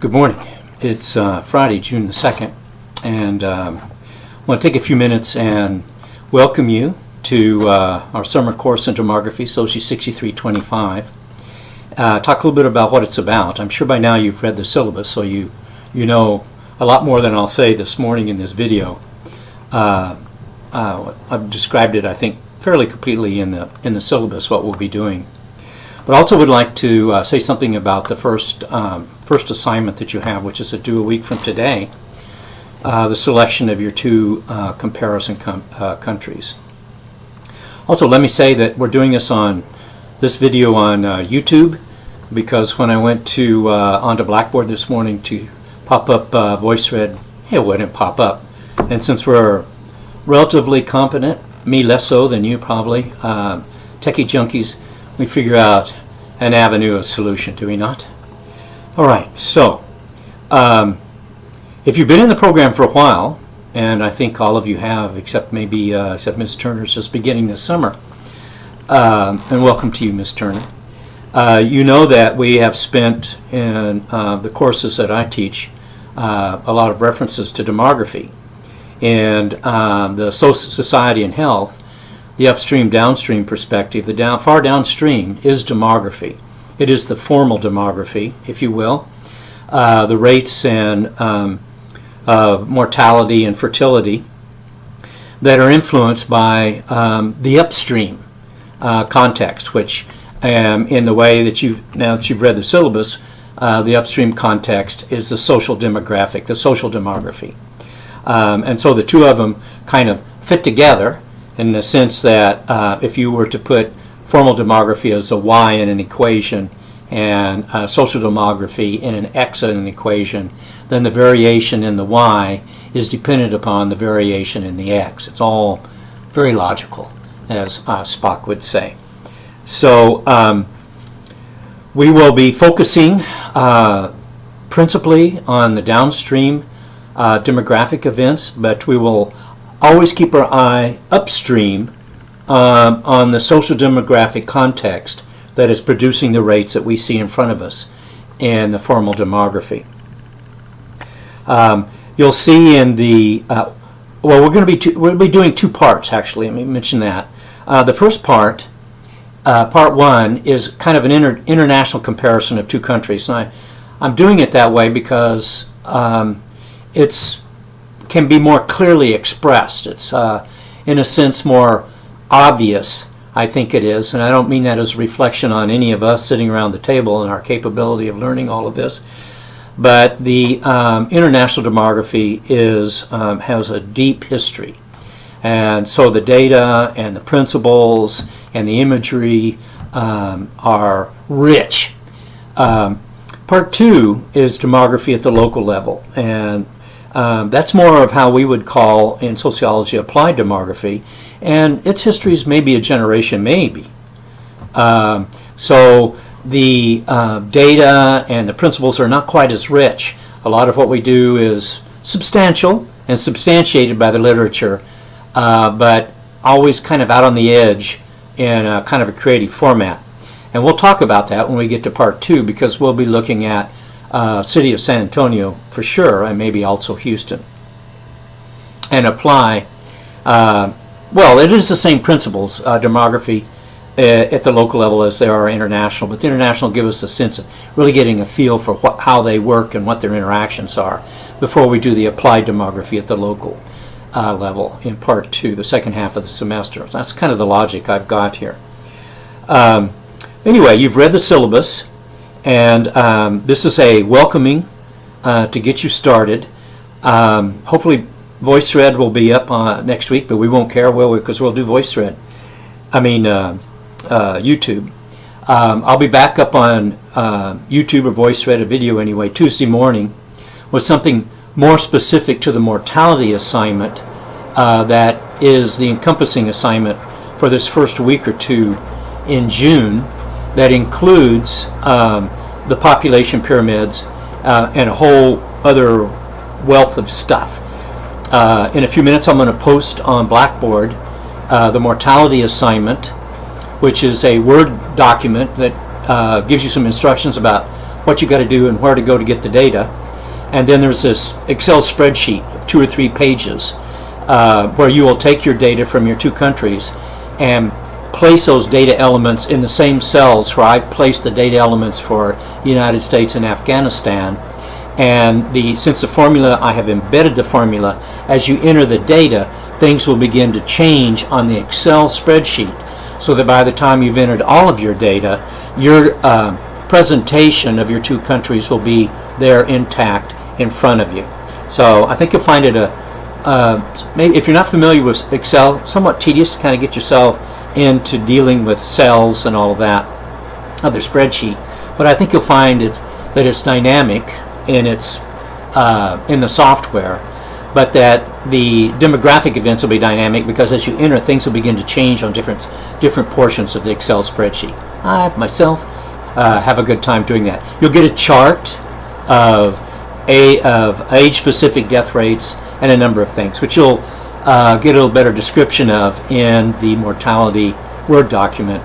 Good morning. It's Friday, June the 2nd, and I want to take a few minutes and welcome you to our summer course in Demography, SOCI 6325. Talk a little bit about what it's about. I'm sure by now you've read the syllabus, so you know a lot more than I'll say this morning in this video. I've described it, I think, fairly completely in the syllabus, what we'll be doing. But I also would like to say something about the first assignment that you have, which is due a week from today, the selection of your two comparison countries. Also, let me say that we're doing this video on YouTube, because when I went onto Blackboard this morning to pop up VoiceThread, it wouldn't pop up. And since we're relatively competent, me less so than you probably, techie junkies, we figure out an avenue of solution, do we not? All right, so if you've been in the program for a while, and I think all of you have, except Ms. Turner's just beginning this summer, and welcome to you, Ms. Turner. You know that we have spent in the courses that I teach a lot of references to demography, and the society and health. The upstream-downstream perspective, the far downstream is demography. It is the formal demography, if you will. The rates and of mortality and fertility that are influenced by the upstream context, which in the way that now that you've read the syllabus, the upstream context is the social demographic, the social demography. And so the two of them kind of fit together, in the sense that if you were to put formal demography as a y in an equation and social demography in an x in an equation, then the variation in the y is dependent upon the variation in the x. It's all very logical, as Spock would say. So we will be focusing principally on the downstream demographic events, but we will always keep our eye upstream on the social demographic context that is producing the rates that we see in front of us in the formal demography. You'll see in the we'll be doing two parts, actually. Let me mention that. The first part, part one, is kind of an international comparison of two countries, and I'm doing it that way because it's can be more clearly expressed. It's in a sense more obvious, I think it is, and I don't mean that as a reflection on any of us sitting around the table and our capability of learning all of this, but the international demography has a deep history, and so the data and the principles and the imagery are rich. Part two is demography at the local level, and that's more of how we would call in sociology applied demography, and its history is maybe a generation, maybe. So the data and the principles are not quite as rich. A lot of what we do is substantial and substantiated by the literature, but always kind of out on the edge in a kind of a creative format. And we'll talk about that when we get to part two, because we'll be looking at city of San Antonio for sure, and maybe also Houston, and apply, well, it is the same principles, demography at the local level as they are international, but the international give us a sense of really getting a feel for how they work and what their interactions are before we do the applied demography at the local level in part two, the second half of the semester. So that's kind of the logic I've got here. Anyway, you've read the syllabus, and this is a welcoming to get you started. Hopefully VoiceThread will be up next week, but we won't care, will we? Because we'll do VoiceThread. YouTube. I'll be back up on YouTube or VoiceThread, a video anyway, Tuesday morning, with something more specific to the mortality assignment that is the encompassing assignment for this first week or two in June, that includes the population pyramids and a whole other wealth of stuff. In a few minutes I'm going to post on Blackboard the mortality assignment, which is a Word document that gives you some instructions about what you got to do and where to go to get the data. And then there's this Excel spreadsheet, 2 or 3 pages, where you will take your data from your 2 countries and place those data elements in the same cells where I've placed the data elements for the United States and Afghanistan. And since the formula, I have embedded the formula, as you enter the data, things will begin to change on the Excel spreadsheet, so that by the time you've entered all of your data, your presentation of your 2 countries will be there intact in front of you. So I think you'll find it maybe if you're not familiar with Excel, somewhat tedious to kind of get yourself into dealing with cells and all of that of the spreadsheet. But I think you'll find that it's dynamic in the software, but that the demographic events will be dynamic because as you enter, things will begin to change on different portions of the Excel spreadsheet. I myself have a good time doing that. You'll get a chart of age-specific death rates and a number of things, which you'll get a little better description of in the mortality Word document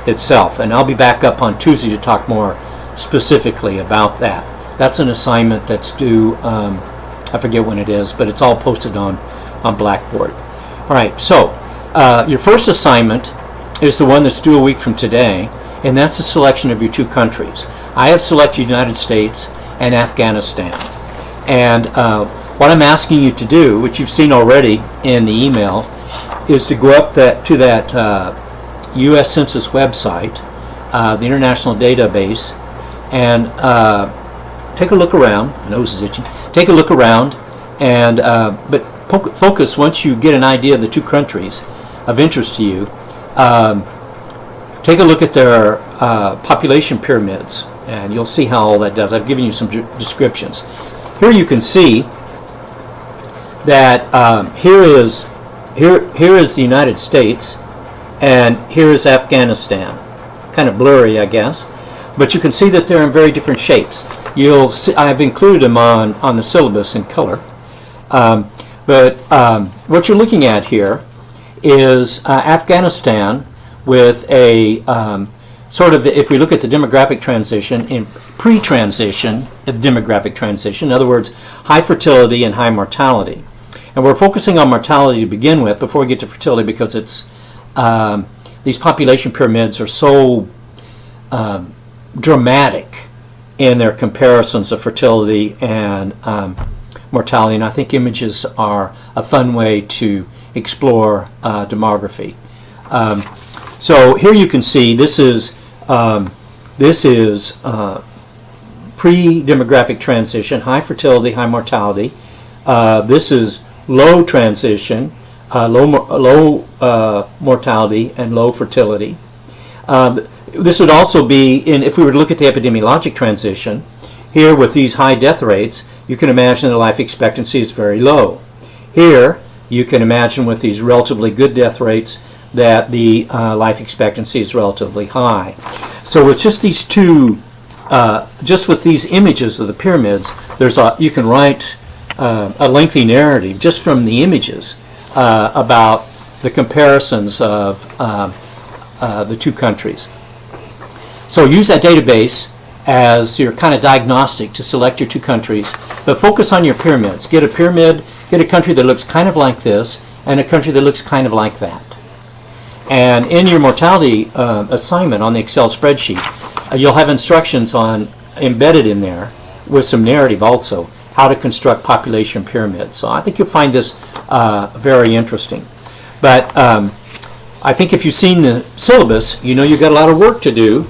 itself. And I'll be back up on Tuesday to talk more specifically about that. That's an assignment that's due, I forget when it is, but it's all posted on Blackboard. All right, so your first assignment is the one that's due a week from today, and that's a selection of your 2 countries. I have selected United States and Afghanistan. And what I'm asking you to do, which you've seen already in the email, is to go up to that U.S. Census website, the international database, and take a look around. My nose is itching. Take a look around, and but focus once you get an idea of the 2 countries of interest to you. Take a look at their population pyramids, and you'll see how all that does. I've given you some descriptions. Here you can see that here is the United States, and here is Afghanistan. Kind of blurry, I guess, but you can see that they're in very different shapes. You'll see, I've included them on the syllabus in color. But what you're looking at here is Afghanistan with a sort of, if we look at the demographic transition, in pre-transition of demographic transition, in other words, high fertility and high mortality. And we're focusing on mortality to begin with before we get to fertility because it's these population pyramids are so dramatic in their comparisons of fertility and mortality, and I think images are a fun way to explore demography. So here you can see this is pre-demographic transition, high fertility, high mortality. This is low transition, low mortality and low fertility. This would also be if we were to look at the epidemiologic transition, here with these high death rates, you can imagine the life expectancy is very low. Here, you can imagine with these relatively good death rates that the life expectancy is relatively high. So with just these two, just with these images of the pyramids, you can write a lengthy narrative just from the images about the comparisons of the 2 countries. So use that database as your kind of diagnostic to select your 2 countries, but focus on your pyramids. Get a pyramid, get a country that looks kind of like this, and a country that looks kind of like that. And in your mortality assignment on the Excel spreadsheet, you'll have instructions embedded in there with some narrative also, how to construct population pyramids. So I think you'll find this very interesting. But I think if you've seen the syllabus, you know you've got a lot of work to do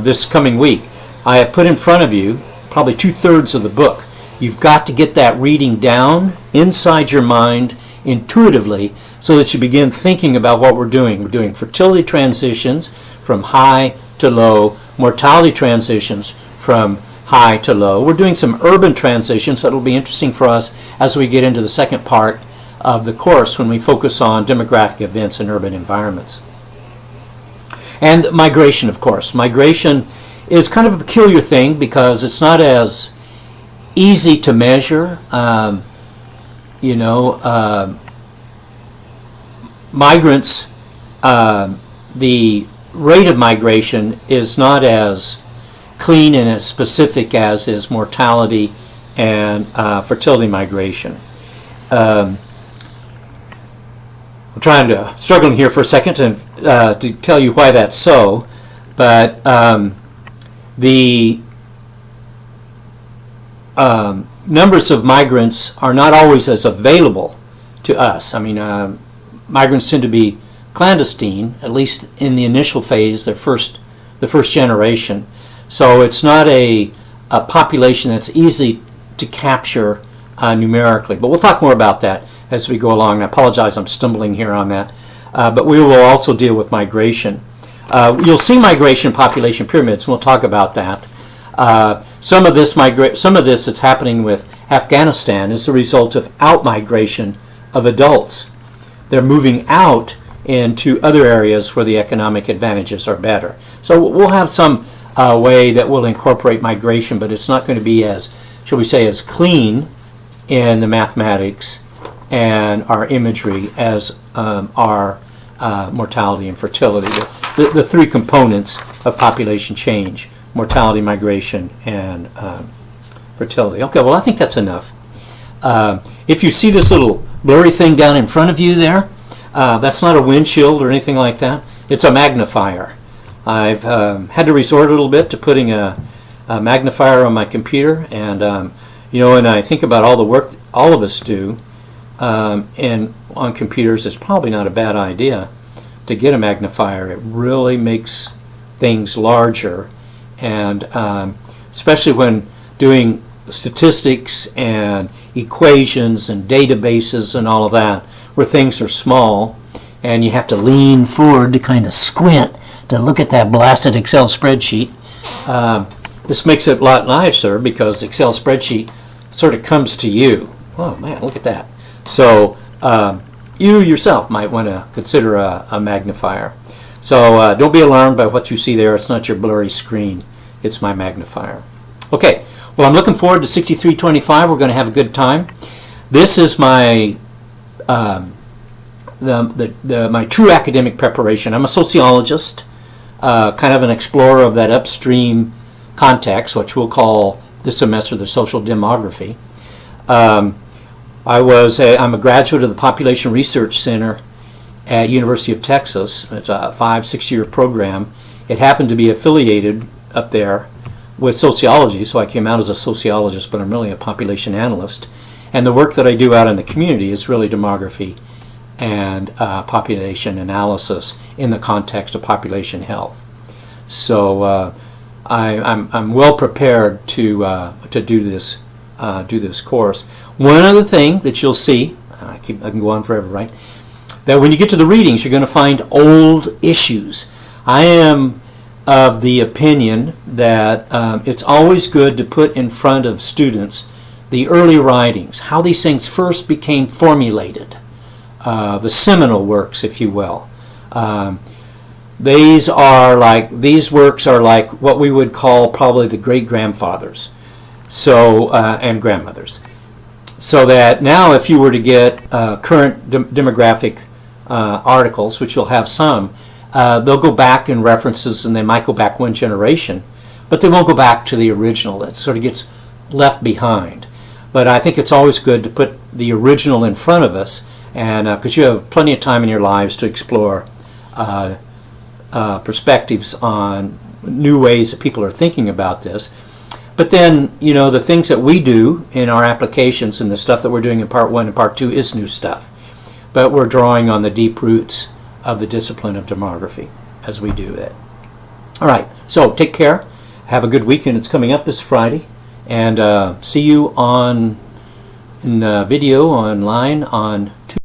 this coming week. I have put in front of you probably 2/3 of the book. You've got to get that reading down inside your mind intuitively so that you begin thinking about what we're doing. We're doing fertility transitions from high to low, mortality transitions from high to low. We're doing some urban transitions that will be interesting for us as we get into the second part of the course when we focus on demographic events in urban environments. And migration, of course. Migration is kind of a peculiar thing because it's not as easy to measure. Migrants, the rate of migration is not as clean and as specific as is mortality and fertility migration. I'm struggling here for a second to tell you why that's so, but the numbers of migrants are not always as available to us. I mean, migrants tend to be clandestine, at least in the initial phase, the first generation. So it's not a population that's easy to capture numerically. But we'll talk more about that as we go along. I apologize, I'm stumbling here on that. But we will also deal with migration. You'll see migration population pyramids, and we'll talk about that. Some of this that's happening with Afghanistan is the result of out-migration of adults. They're moving out into other areas where the economic advantages are better. So we'll have some way that will incorporate migration, but it's not going to be as, shall we say, as clean in the mathematics and our imagery as our mortality and fertility. The three components of population change: mortality, migration, and fertility. Okay, well, I think that's enough. If you see this little blurry thing down in front of you there, that's not a windshield or anything like that. It's a magnifier. I've had to resort a little bit to putting a magnifier on my computer, and when I think about all the work all of us do and on computers, it's probably not a bad idea to get a magnifier. It really makes things larger, and especially when doing statistics and equations and databases and all of that, where things are small and you have to lean forward to kind of squint to look at that blasted Excel spreadsheet. This makes it a lot nicer because Excel spreadsheet sort of comes to you. Oh man, look at that. So you yourself might want to consider a magnifier. So don't be alarmed by what you see there. It's not your blurry screen. It's my magnifier. Okay, well, I'm looking forward to 6325. We're going to have a good time. This is my my true academic preparation. I'm a sociologist, kind of an explorer of that upstream context, which we'll call this semester the social demography. I'm a graduate of the Population Research Center at University of Texas. It's a 5-6 year program. It happened to be affiliated up there with sociology, so I came out as a sociologist, but I'm really a population analyst. And the work that I do out in the community is really demography and population analysis in the context of population health. So I'm well prepared to do this course. One other thing that you'll see, I can go on forever, right? That when you get to the readings, you're going to find old issues. I am of the opinion that it's always good to put in front of students the early writings, how these things first became formulated, the seminal works, if you will. These works are like what we would call probably the great-grandfathers, and grandmothers. So that now if you were to get current demographic articles, which you'll have some, they'll go back in references, and they might go back one generation, but they won't go back to the original. It sort of gets left behind. But I think it's always good to put the original in front of us, and because you have plenty of time in your lives to explore perspectives on new ways that people are thinking about this. But then, the things that we do in our applications and the stuff that we're doing in Part 1 and Part 2 is new stuff. But we're drawing on the deep roots of the discipline of demography as we do it. All right, so take care. Have a good weekend. It's coming up this Friday. And see you in video online on